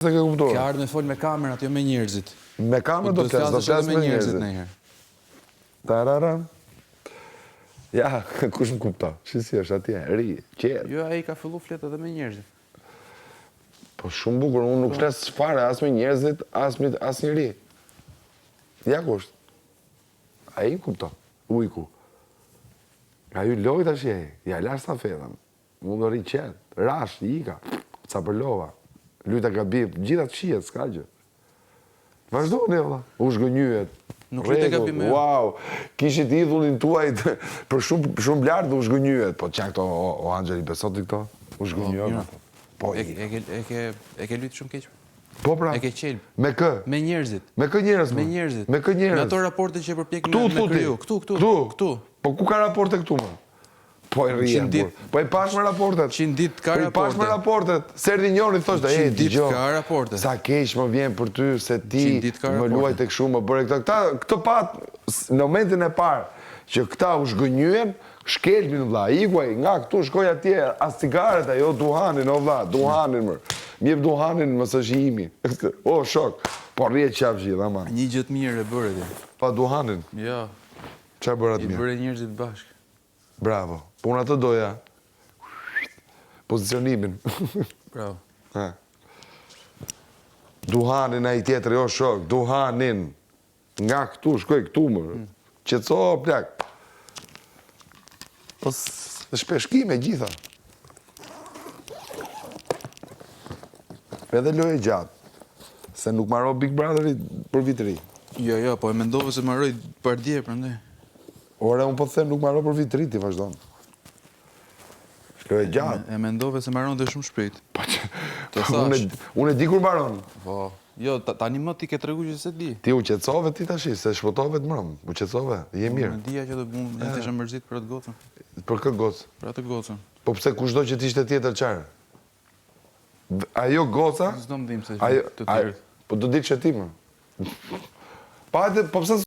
Se ke kuptuar. Ka ardhur me fol me kamerat, jo me njerëzit. Me kamerë do të flas me njerëzit. Ndonjëherë. Tararam. Ja, kush më kupton? Si është atje, ri, qetë. Jo, ai ka fillu flet edhe me njerëzit. Po shumë bukur, unë nuk flas fare as me njerëzit, as njëri. Ja kusht. Ai kupton, ujku. Ai loj tash je, ja la stafetën. Unë do ri qetë, rash, ika, ca për lova. Luta gabim, gjitha të shihet, s'ka gjë. Vazhdoni valla, u zhgënjyet. Nuk lutë gabim. Wow, kishit idhullin tuaj për shumë lart u zhgënjyet. Po çka këto o Angeli besot ti këto? U zhgënjyet. Po e ke lutë shumë keq. Po pra. E ke qelb. Me kë? Me njerëzit. Me kë njerëz? Me njerëzit. Me kë njerëz? Me ato raporte që përpjekin me kriju. Këtu. Po ku ka raporte këtu më? Po e rrien. Po e pash me raportet. 100 ditë ka raporte. Po e pash me raportet. Serdi njëri thoshte, "Ej, dëgjoj. Ka raporte. Sa keq më vjen për ty se ti më luaj tek shumë, më bëre këta. Këtë pat në momentin e parë që këta u zhgënjyen, shkelbin vlla, ikuaj nga këtu shkoj atje, as cigaret ajo duhanin, o vlla, duhanin më. Mjep duhanin mos është i imi. O shok, po rrihet qaf gjithë, ama. Një gjë të mirë e bëre ti. Pa duhanin. Jo. Çfarë bëra të I mirë? bëre njerëzit bashkë. Bravo. Po unë atë doja. Pozicionimin. Bravo. Duhanin ai tjetri, o shok, duhanin. Nga këtu, shkoj këtu më. Qetëso plak. Po shpeshkime gjitha. Edhe lojë gjatë. Se nuk marrë Big Brotherit për vitëri. Jo, po e mendove se marroj pardje, prandaj. Ore, unë po të them nuk marrë për vitëri, ti vazhdojnë. Lojë gjatë. E mendove se marron dhe shumë shpejt. Unë e di kur marron. Po, jo, tani më ti ke tregu që se di. Ti u qetësove ti tash, se shpotove të mërëm. U qetësove, je mirë. Unë dija që do të isha mërzit për atë gocën. Për kë gocë? Për atë gocën. Po pse kushdo që t'ishte tjetër qarë? Ajo goca... S'do më dim se të tjerët. Po do ditë që ti më. Po pse